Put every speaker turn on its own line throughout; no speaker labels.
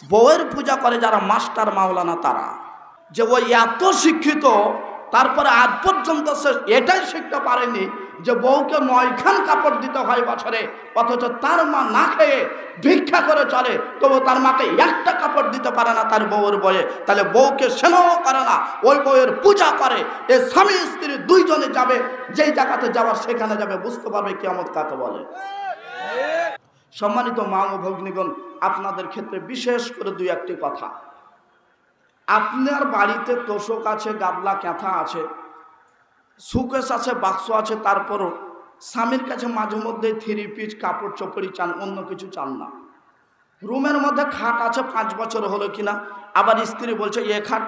বউয়ের পূজা করে যারা মাস্টার মাওলানা তারা, যে ওই এত শিক্ষিত তারপরে আজ পর্যন্ত সে এটাই শিখতে পারেনি যে বউকে 9খান কাপড় দিতে হয় বছরে, অথচ তার মা না খেয়ে ভিক্ষা করে চলে, তবু তার মাকে একটা কাপড় দিতে পারে না তার বউয়ের বয়ে। তাহলে বউকে স্নেহ করে না, ওই বউয়ের পূজা করে। এই স্বামী স্ত্রী দুইজনে যাবে, যেই জায়গাতে যাওয়ার সেখানে যাবে, বুঝতে পারবে কিয়ামত কাকে বলে। সম্মানিত মা ও ভগ্নীগণ, আপনাদের ক্ষেত্রে বিশেষ করে দুই একটি কথা। আপনার বাড়িতে তোষক আছে, গাবলা ক্যাথা আছে, সুকেশ আছে, বাক্স আছে, তারপরও স্বামীর কাছে মাঝে মধ্যে 3 পিস কাপড় চোপড়ি চান, অন্য কিছু চান না। রুমের মধ্যে খাট আছে 5 বছর হলো কিনা, আবার স্ত্রী বলছে এ খাট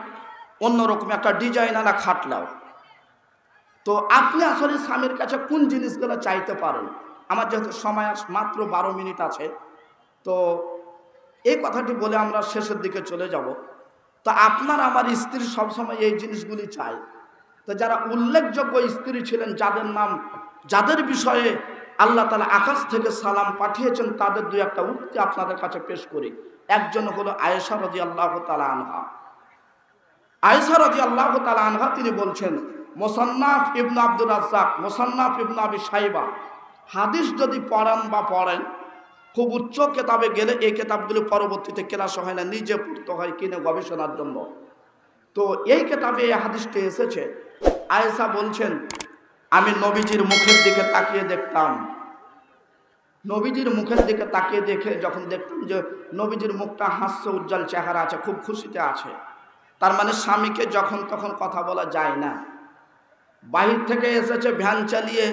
অন্যরকম একটা ডিজাইনারা খাট লাও। তো আপনি আসলে স্বামীর কাছে কোন জিনিসগুলো চাইতে পারেন? আমার যেহেতু সময় মাত্র 12 মিনিট আছে, তো এই কথাটি বলে আমরা শেষের দিকে চলে যাব। তো আপনার আমার স্ত্রী সবসময় এই জিনিসগুলি চায়। তো যারা উল্লেখযোগ্য স্ত্রী ছিলেন, যাদের নাম, যাদের বিষয়ে আল্লাহ তাআলা আকাশ থেকে সালাম পাঠিয়েছেন, তাদের দুই একটা উক্তি আপনাদের কাছে পেশ করি। একজন হলো আয়েশা রাদিয়াল্লাহু তাআলা আনহা। আয়েশা রাদিয়াল্লাহু তাআলা আনহা তিনি বলছেন, মুসান্নাফ ইবনে আব্দুর রাজ্জাক, মুসান্নাফ ইবনে আবি শাইবা, হাদিস যদি পড়েন বা পড়েন, খুব উচ্চ কেতাবে গেলে এই কেতাবগুলি পরবর্তীতে ক্লাস হয় না, নিজে পড়তে হয় কিনে গবেষণার জন্য। তো এই কেতাবে এই হাদিসটি এসেছে। আয়েশা বলছেন, আমি নবীজির মুখের দিকে তাকিয়ে দেখতাম, নবীজির মুখের দিকে তাকিয়ে দেখে যখন দেখতাম যে নবীজির মুখটা হাস্য উজ্জ্বল চেহারা আছে, খুব খুশিতে আছে, তার মানে স্বামীকে যখন তখন কথা বলা যায় না। বাহির থেকে এসেছে ভ্যান চালিয়ে,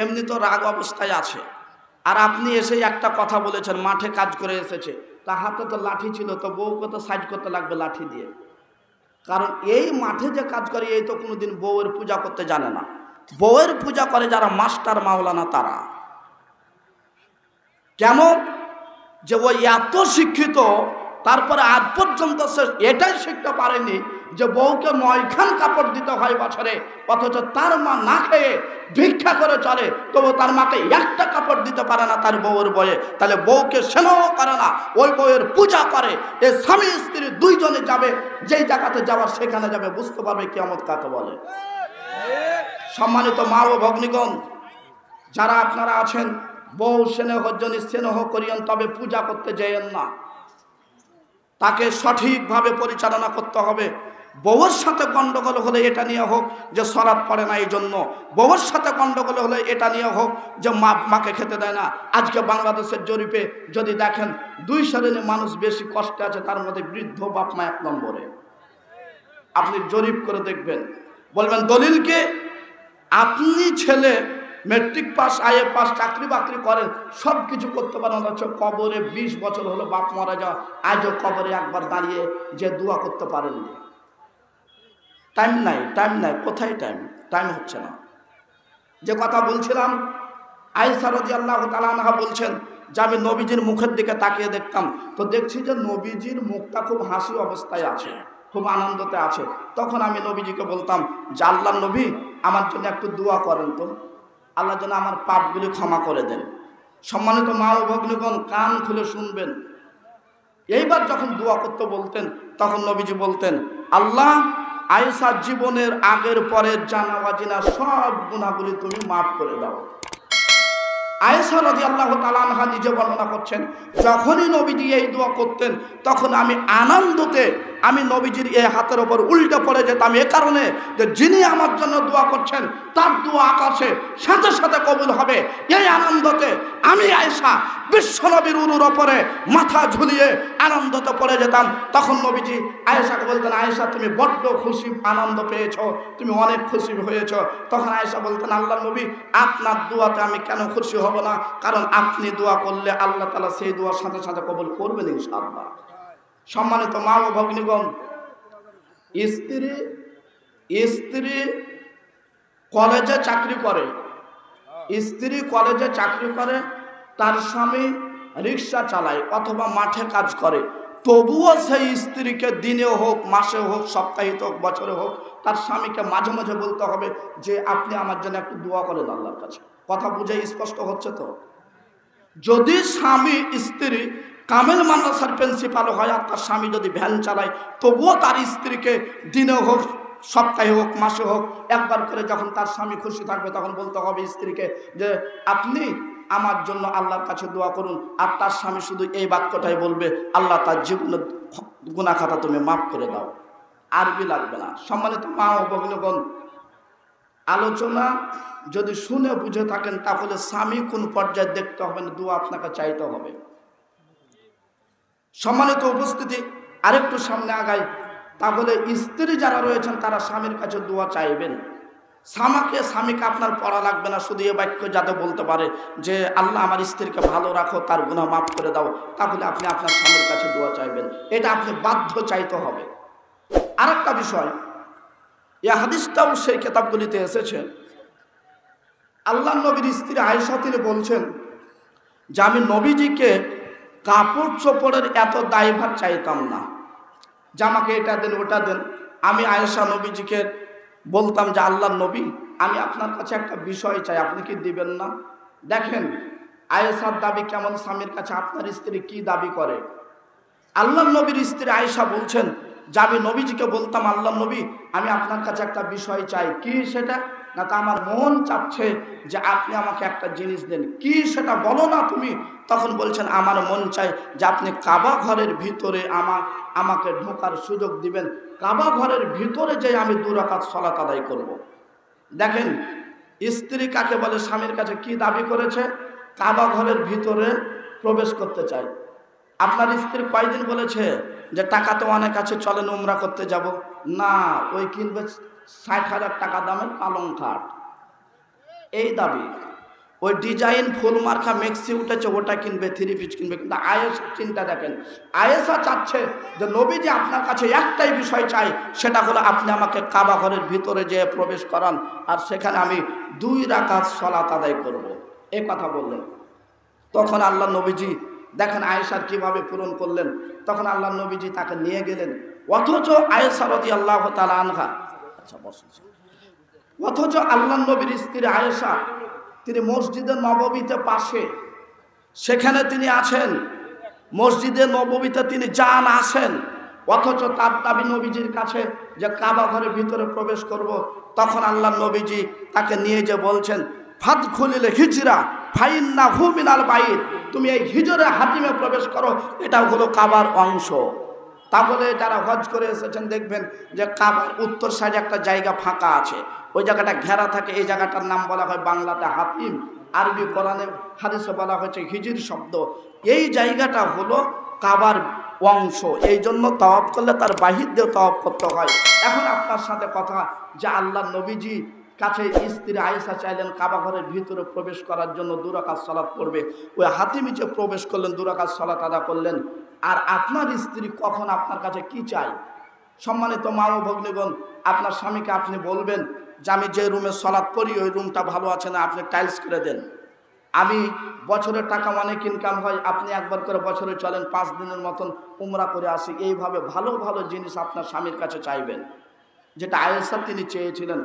এমনি তো রাগ অবস্থায় আছে, আর আপনি এসে একটা কথা বলেছেন, মাঠে কাজ করে এসেছে, তার হাতে তো লাঠি ছিল, তো বউকে তো সাইজ করতে লাগবে লাঠি দিয়ে, কারণ এই মাঠে যে কাজ করে এই তো কোনোদিন বউয়ের পূজা করতে জানে না। বউয়ের পূজা করে যারা মাস্টার মাওলানা তারা। কেমন যে ওই এত শিক্ষিত তারপরে আজ পর্যন্ত সে এটাই শিখতে পারেনি যে বউকে 9খান কাপড় দিতে হয় বছরে, অথচ তার মা না খেয়ে ভিক্ষা করে চলে, তবু তার মাকে একটা কাপড় দিতে পারে না তার বউয়ের বয়ে। তাহলে বউকে স্নেহ করে না, ওই বউয়ের পূজা করে। এই স্বামী স্ত্রী দুইজনে যাবে, যেই জায়গাতে যাওয়ার সেখানে যাবে, বুঝতে পারবে কিয়ামত কাকে বলে। সম্মানিত মা ও ভগ্নীগণ, যারা আপনারা আছেন, বউ স্নেহর জন্য স্নেহ করিয়েন, তবে পূজা করতে যেয়েন না। তাকে সঠিকভাবে পরিচালনা করতে হবে। বউয়ের সাথে গন্ডগোল হলে এটা নিয়ে হোক যে সলাৎ পড়ে না এই জন্য, বউয়ের সাথে গন্ডগোল হলে এটা নিয়ে হোক যে মাকে খেতে দেয় না। আজকে বাংলাদেশের জরিপে যদি দেখেন 2 শ্রেণীর মানুষ বেশি কষ্টে আছে, তার মধ্যে বৃদ্ধ বাপ মা 1 নম্বরে। আপনি জরিপ করে দেখবেন, বলবেন দলিল কি? আপনি ছেলে মেট্রিক পাস, আইএ পাস, চাকরি বাকরি করেন, সব কিছু করতে পারেন, অথচ কবরে 20 বছর হলো বাপ মারা যাওয়া, আজও কবরে একবার দাঁড়িয়ে যে দোয়া করতে পারেননি। টাইম নাই, টাইম নাই, কোথায় টাইম? টাইম হচ্ছে না। যে কথা বলছিলাম, আয়েশা রাদিয়াল্লাহু তাআলা আনহা বলছেন যে আমি নবীজির মুখের দিকে তাকিয়ে দেখতাম, তো দেখছি যে নবীজির মুখটা খুব হাসি অবস্থায় আছে, খুব আনন্দতে আছে। তখন আমি নবীজিকে বলতাম যে আল্লাহর নবী, আমার জন্য একটু দোয়া করেন তো, আল্লাহ যেন আমার পাপগুলি ক্ষমা করে দেন। সম্মানিত মা ও ভগ্নীগণ, কান খুলে শুনবেন। এইবার যখন দোয়া করতে বলতেন, তখন নবীজি বলতেন, আল্লাহ আয়েশার জীবনের আগের পরের জানা অজানা সব গুনাহগুলি তুমি মাফ করে দাও। আয়েশা রাদিয়াল্লাহু তাআলা আনহা নিজে বর্ণনা করছেন, যখনই নবীজি এই দোয়া করতেন, তখন আমি আনন্দতে আমি নবীজির এই হাতের ওপর উল্টে পড়ে যেতাম, এ কারণে যে যিনি আমার জন্য দোয়া করছেন তার দোয়া আকাশে সাথে সাথে কবুল হবে। এই আনন্দতে আমি আয়েশা বিশ্বনবীর উরুর ওপরে মাথা ঝুলিয়ে আনন্দতে পড়ে যেতাম। তখন নবীজি আয়েশাকে বলতেন, আয়েশা তুমি বড্ড খুশি, আনন্দ পেয়েছো, তুমি অনেক খুশি হয়েছো। তখন আয়েশা বলতেন, আল্লাহর নবী, আপনার দোয়াতে আমি কেন খুশি হব না? কারণ আপনি দোয়া করলে আল্লাহ তাআলা সেই দোয়ার সাথে সাথে কবুল করবেন ইনশাআল্লাহ। সম্মানিত মা ও ভগ্নীগণ, স্ত্রী কলেজে চাকরি করে, স্ত্রী কলেজে চাকরি করে, তার স্বামী রিক্সা চালায় অথবা মাঠে কাজ করে, তবুও সেই স্ত্রীকে দিনে হোক, মাসে হোক, সপ্তাহে হোক, বছরে হোক, তার স্বামীকে মাঝে মাঝে বলতে হবে যে আপনি আমার জন্য একটু দোয়া করেন আল্লাহর কাছে। কথা বুঝে স্পষ্ট হচ্ছে তো? যদি স্বামী স্ত্রী কামেল মাদ্রাসার প্রিন্সিপাল হয় আর তার স্বামী যদি ভ্যান চালায়, তবুও তার স্ত্রীকে দিনে হোক, সপ্তাহে হোক, মাসে হোক, একবার করে যখন তার স্বামী খুশি থাকবে তখন বলতে হবে স্ত্রীকে যে আপনি আমার জন্য আল্লাহর কাছে দোয়া করুন। আর তার স্বামী শুধু এই বাক্যটাই বলবে, আল্লাহ তার জীবনের গুনাহ খাতা তুমি মাফ করে দাও। আরবি লাগবে না। সম্মানিত মা ও ভগ্নীগণ, আলোচনা যদি শুনে বুঝে থাকেন তাহলে স্বামী কোন পর্যায়ে দেখতে হবে না, দোয়া আপনাকে চাইতে হবে। সম্মানিত উপস্থিতি, আরেকটু সামনে আগাই, তাহলে স্ত্রী যারা রয়েছেন তারা স্বামীর কাছে দোয়া চাইবেন। স্বামীকে আপনার পড়া লাগবে না, শুধু এ বাক্য যাতে বলতে পারে যে আল্লাহ আমার স্ত্রীকে ভালো রাখো, তার গুনাহ মাফ করে দাও, তাহলে আপনি আপনার স্বামীর কাছে দোয়া চাইবেন। এটা আপনি বাধ্য চাইতে হবে। আরেকটা বিষয়, এই হাদিসটাও সেই কিতাবগুলিতে এসেছে। আল্লাহ নবীর স্ত্রী আয়েশা তিনি বলছেন যে আমি নবীজিকে কাপড় চোপড়ের এত দায়ভার চাইতাম না, জামাকে এটা দেন ওটা দেন। আমি আয়েশা নবীজিকে বলতাম যে আল্লাহ নবী, আমি আপনার কাছে একটা বিষয় চাই, আপনি কি দিবেন না? দেখেন আয়েশার দাবি কেমন, স্বামীর কাছে আপনার স্ত্রী কি দাবি করে। আল্লাহ নবীর স্ত্রী আয়েশা বলছেন যে আমি নবীজিকে বলতাম, আল্লাহ নবী আমি আপনার কাছে একটা বিষয় চাই। কি সেটা? না তা আমার মন চাচ্ছে যে আপনি আমাকে একটা জিনিস দেন। কি সেটা বলো না তুমি। তখন বলছেন আমার মন চাই যে আপনি কাবা ঘরের ভিতরে আমাকে ঢোকার সুযোগ দিবেন, কাবা ঘরের ভিতরে যে আমি 2 রাকাত সালাত আদায় করব। দেখেন স্ত্রী কাকে বলে, স্বামীর কাছে কি দাবি করেছে? কাবা ঘরের ভিতরে প্রবেশ করতে চাই। আপনার স্ত্রী কয়দিন বলেছে যে টাকা তো অনেক আছে, চলেন উমরা করতে যাব? না, ওই কিনবে 60,000 টাকা দামের পালং খাট, এই দাবি। ওই ডিজাইন ফুল মার্কা মেক্সি উঠেছে ওটা কিনবে, 3 পিস কিনবে। কিন্তু আয়েশা চিন্তা দেখেন, আয়েশা চাচ্ছে যে নবীজি আপনার কাছে একটাই বিষয় চাই, সেটা হলো আপনি আমাকে কাবা ঘরের ভিতরে যেয়ে প্রবেশ করান, আর সেখানে আমি 2 রাকাত সালাত আদায় করব। এই কথা বললেন। তখন আল্লাহ নবীজি দেখেন আয়েশার কিভাবে পূরণ করলেন। তখন আল্লাহ নবীজি তাকে নিয়ে গেলেন, অথচ আয়েশা রাদিয়াল্লাহু তাআলা আনহা, অথচ আল্লাহ নবীর স্ত্রী আয়েশা তিনি মসজিদে নববীতে পাশে, সেখানে তিনি আছেন, মসজিদে নববীতে তিনি যান আসেন, অথচ তার দাবি নবীজির কাছে যে কাবা ঘরের ভিতরে প্রবেশ করব। তখন আল্লাহ নবীজি তাকে নিয়ে যে বলছেন ফাদখুলিল হিজরা ফাইন্নাহু মিনাল বাইত, তুমি এই হিজরে হাতিমে প্রবেশ করো, এটা হলো কাবার অংশ। তাহলে যারা হজ করে এসেছেন দেখবেন যে কাবার উত্তর সাইডে একটা জায়গা ফাঁকা আছে, ওই জায়গাটা ঘেরা থাকে, এই জায়গাটার নাম বলা হয় বাংলাতে হাতিম, আরবি কোরআনে হাদিসে বলা হয়েছে হিজির শব্দ। এই জায়গাটা হলো কাবার অংশ, এই জন্য তাওয়াফ করলে তার বাহির দিয়ে তাওয়াফ করতে হয়। এখন আপনার সাথে কথা যে আল্লাহ নবীজি কাছে স্ত্রী আয়েশা চাইলেন কাবা ঘরের ভিতরে প্রবেশ করার জন্য 2 রাকাত সালাত পড়বে, ওই হাতিমে যে প্রবেশ করলেন 2 রাকাত সালাত আদা করলেন। আর আপনার স্ত্রী কখন আপনার কাছে কি চাই? সম্মানিত মা ও ভগ্নীগণ, আপনার স্বামীকে আপনি বলবেন যে আমি যে রুমে সালাত পড়ি ওই রুমটা ভালো আছে না, আপনি টাইলস করে দেন। আমি বছরের টাকা অনেক ইনকাম হয়, আপনি একবার করে বছরে চলেন 5 দিনের মতন উমরা করে আসি। এইভাবে ভালো ভালো জিনিস আপনার স্বামীর কাছে চাইবেন, যেটা আয়েশা তিনি চেয়েছিলেন।